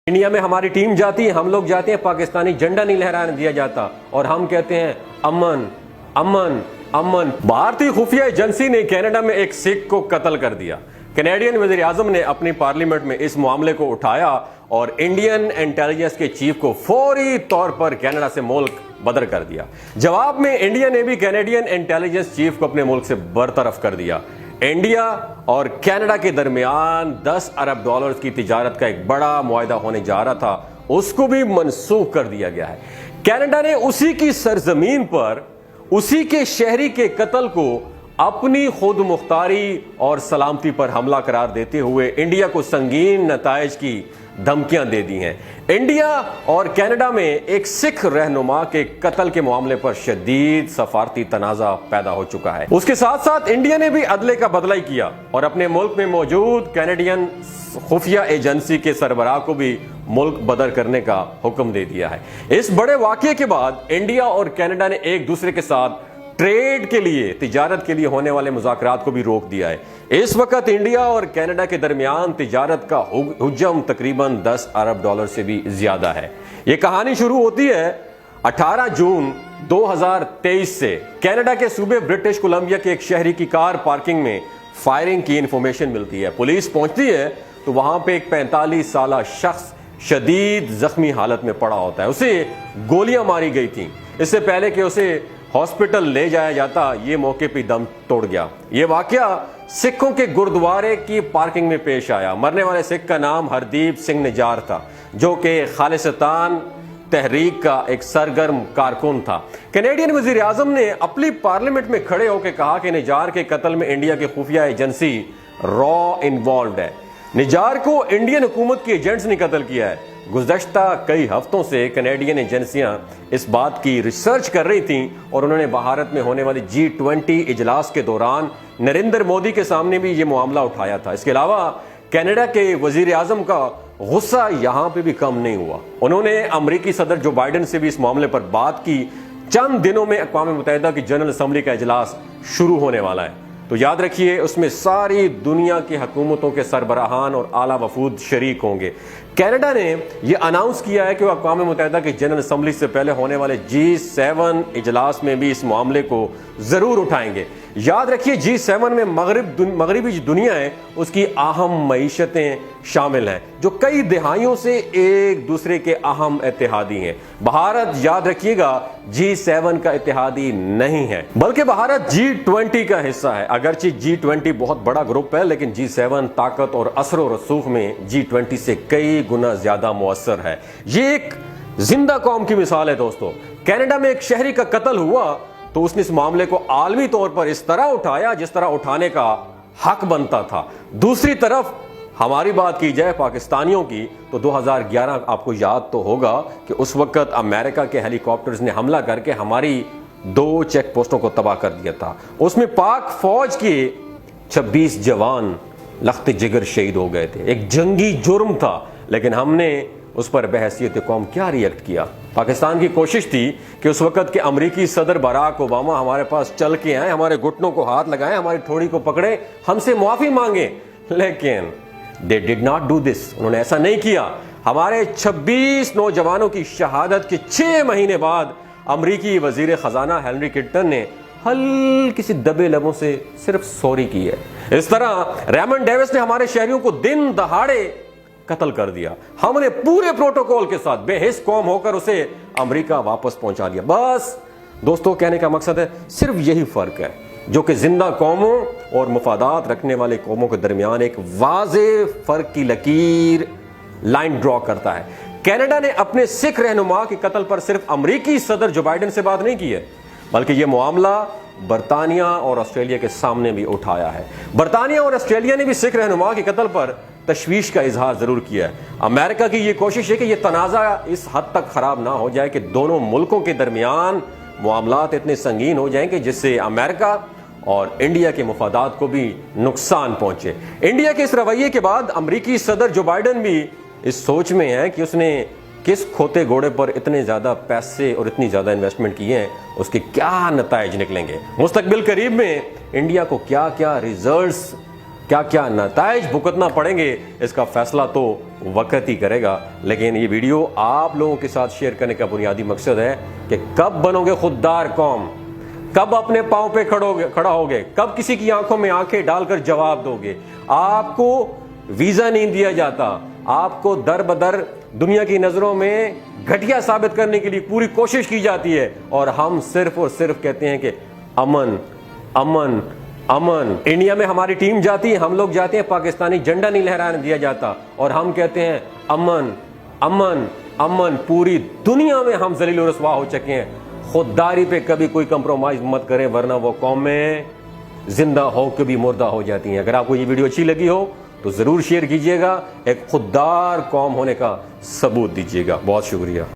India میں ہماری team جاتی ہے، ہم لوگ جاتے ہیں، پاکستانی جھنڈا نہیں لہرانے دیا جاتا اور ہم کہتے ہیں امن امن امن۔ بھارتی خفیہ ایجنسی نے کینیڈا میں ایک سکھ کو قتل کر دیا۔ کینیڈین وزیر اعظم نے اپنی پارلیمنٹ میں اس معاملے کو اٹھایا اور انڈین انٹیلیجنس کے چیف کو فوری طور پر کینیڈا سے ملک بدر کر دیا۔ جواب میں انڈیا نے بھی کینیڈین انٹیلیجنس چیف کو اپنے ملک سے برطرف کر دیا۔ انڈیا اور کینیڈا کے درمیان $10 ارب کی تجارت کا ایک بڑا معاہدہ ہونے جا رہا تھا، اس کو بھی منسوخ کر دیا گیا ہے۔ کینیڈا نے اسی کی سرزمین پر اسی کے شہری کے قتل کو اپنی خود مختاری اور سلامتی پر حملہ قرار دیتے ہوئے انڈیا کو سنگین نتائج کی دھمکیاں دے دی ہیں۔ انڈیا اور کینیڈا میں ایک سکھ رہنما کے قتل کے معاملے پر شدید سفارتی تنازع پیدا ہو چکا ہے۔ اس کے ساتھ ساتھ انڈیا نے بھی عدلے کا بدلہ کیا اور اپنے ملک میں موجود کینیڈین خفیہ ایجنسی کے سربراہ کو بھی ملک بدر کرنے کا حکم دے دیا ہے۔ اس بڑے واقعے کے بعد انڈیا اور کینیڈا نے ایک دوسرے کے ساتھ ٹریڈ کے لیے، تجارت کے لیے ہونے والے مذاکرات کو بھی روک دیا ہے۔ اس وقت انڈیا اور کینیڈا کے درمیان تجارت کا حجم تقریباً $10 ارب سے بھی زیادہ ہے۔ یہ کہانی شروع ہوتی ہے 18 جون 2023 سے۔ کینیڈا کے صوبے برٹش کولمبیا کے ایک شہری کی کار پارکنگ میں فائرنگ کی انفارمیشن ملتی ہے۔ پولیس پہنچتی ہے تو وہاں پہ ایک 45 سالہ شخص شدید زخمی حالت میں پڑا ہوتا ہے۔ اسے گولیاں ماری گئی تھیں۔ اس سے پہلے کہ اسے ہاسپٹل لے جایا جاتا، یہ موقع پہ دم توڑ گیا۔ یہ واقعہ سکھوں کے گردوارے کی پارکنگ میں پیش آیا۔ مرنے والے سکھ کا نام ہردیپ سنگھ نجار تھا، جو کہ خالصتان تحریک کا ایک سرگرم کارکن تھا۔ کینیڈین وزیر اعظم نے اپنی پارلیمنٹ میں کھڑے ہو کے کہا کہ نجار کے قتل میں انڈیا کی خفیہ ایجنسی را انوالوڈ ہے۔ نجار کو انڈین حکومت کے ایجنٹس نے قتل کیا ہے۔ گزشتہ کئی ہفتوں سے کینیڈین ایجنسیاں اس بات کی ریسرچ کر رہی تھیں اور انہوں نے بھارت میں ہونے والی G20 اجلاس کے دوران نریندر مودی کے سامنے بھی یہ معاملہ اٹھایا تھا۔ اس کے علاوہ کینیڈا کے وزیر اعظم کا غصہ یہاں پہ بھی کم نہیں ہوا۔ انہوں نے امریکی صدر جو بائیڈن سے بھی اس معاملے پر بات کی۔ چند دنوں میں اقوام متحدہ کی جنرل اسمبلی کا اجلاس شروع ہونے والا ہے، تو یاد رکھیے اس میں ساری دنیا کی حکومتوں کے سربراہان اور اعلیٰ وفود شریک ہوں گے۔ کینیڈا نے یہ اناؤنس کیا ہے کہ وہ اقوام متحدہ کی جنرل اسمبلی سے پہلے ہونے والے G7 اجلاس میں بھی اس معاملے کو ضرور اٹھائیں گے۔ یاد رکھیے G7 میں مغربی دنیا ہے، اس کی اہم معیشتیں شامل ہیں جو کئی دہائیوں سے ایک دوسرے کے اہم اتحادی ہیں۔ بھارت یاد رکھیے گا G7 کا اتحادی نہیں ہے، بلکہ بھارت G20 کا حصہ ہے۔ اگرچہ G20 بہت بڑا گروپ ہے، لیکن G7 طاقت اور اثر و رسوخ میں G20 سے کئی گنا زیادہ مؤثر ہے۔ یہ ایک زندہ قوم کی مثال ہے دوستو۔ کینیڈا میں ایک شہری کا قتل ہوا تو اس نے اس معاملے کو عالمی طور پر اس طرح اٹھایا جس طرح اٹھانے کا حق بنتا تھا۔ دوسری طرف ہماری بات کی جائے پاکستانیوں کی تو 2011 آپ کو یاد تو ہوگا کہ اس وقت امریکہ کے ہیلی کاپٹرز نے حملہ کر کے ہماری 2 چیک پوسٹوں کو تباہ کر دیا تھا۔ اس میں پاک فوج کے 26 جوان لخت جگر شہید ہو گئے تھے۔ ایک جنگی جرم تھا، لیکن ہم نے اس پر بحیثیت قوم کیا ریئیکٹ کیا؟ پاکستان کی کوشش تھی کہ اس وقت کے امریکی صدر باراک اوباما ہمارے پاس چل کے آئیں، ہمارے گھٹنوں کو ہاتھ لگائیں، ہماری تھوڑی کو پکڑیں، ہم سے معافی مانگیں، لیکن they did not do this۔ انہوں نے ایسا نہیں کیا۔ ہمارے 26 نوجوانوں کی شہادت کے 6 مہینے بعد امریکی وزیر خزانہ ہنری کلنٹن نے ہلکی سی دبے لبوں سے صرف سوری کی ہے۔ اس طرح ریمن ڈیوس نے ہمارے شہریوں کو دن دہاڑے قتل کر دیا۔ ہم نے پورے پروٹوکول کے ساتھ بے حس قوم ہو کر اسے امریکہ واپس پہنچا دیا۔ بس دوستو، کہنے کا مقصد ہے صرف یہی فرق ہے جو کہ زندہ قوموں اور مفادات رکھنے والے قوموں کے درمیان ایک واضح فرق کی لکیر لائن ڈرا کرتا ہے۔ کینیڈا نے اپنے سکھ رہنما کے قتل پر صرف امریکی صدر جو بائیڈن سے بات نہیں کی ہے، بلکہ یہ معاملہ برطانیہ اور آسٹریلیا کے سامنے بھی اٹھایا ہے۔ برطانیہ اور آسٹریلیا نے بھی سکھ رہنما کے قتل پر تشویش کا اظہار ضرور کیا ہے۔ امریکہ کی یہ کوشش ہے کہ یہ تنازع اس حد تک خراب نہ ہو جائے کہ دونوں ملکوں کے درمیان معاملات اتنے سنگین ہو جائیں کہ جس سے امریکہ اور انڈیا کے مفادات کو بھی نقصان پہنچے۔ انڈیا کے اس رویے کے بعد امریکی صدر جو بائیڈن بھی اس سوچ میں ہے کہ اس نے کس کھوتے گھوڑے پر اتنے زیادہ پیسے اور اتنی زیادہ انویسٹمنٹ کیے ہیں، اس کے کیا نتائج نکلیں گے۔ مستقبل قریب میں انڈیا کو کیا کیا ریزلٹس کیا کیا نتائج بھگتنا پڑیں گے اس کا فیصلہ تو وقت ہی کرے گا. لیکن یہ ویڈیو آپ لوگوں کے ساتھ شیئر کرنے کا بنیادی مقصد ہے کہ کب بنو گے خوددار قوم, کب اپنے پاؤں پہ کھڑا ہوگے, کب کسی کی آنکھوں میں آنکھیں ڈال کر جواب دو گے. آپ کو ویزا نہیں دیا جاتا, آپ کو در بدر دنیا کی نظروں میں گھٹیا ثابت کرنے کے لیے پوری کوشش کی جاتی ہے, اور ہم صرف اور صرف کہتے ہیں کہ امن امن امن. انڈیا میں ہماری ٹیم جاتی ہے, ہم لوگ جاتے ہیں, پاکستانی جھنڈا نہیں لہرانے دیا جاتا, اور ہم کہتے ہیں امن امن امن. پوری دنیا میں ہم ذلیل و رسوا ہو چکے ہیں. خودداری پہ کبھی کوئی کمپرومائز مت کریں, ورنہ وہ قومیں زندہ ہو کے بھی مردہ ہو جاتی ہیں. اگر آپ کو یہ ویڈیو اچھی لگی ہو تو ضرور شیئر کیجئے گا, ایک خوددار قوم ہونے کا ثبوت دیجئے گا. بہت شکریہ.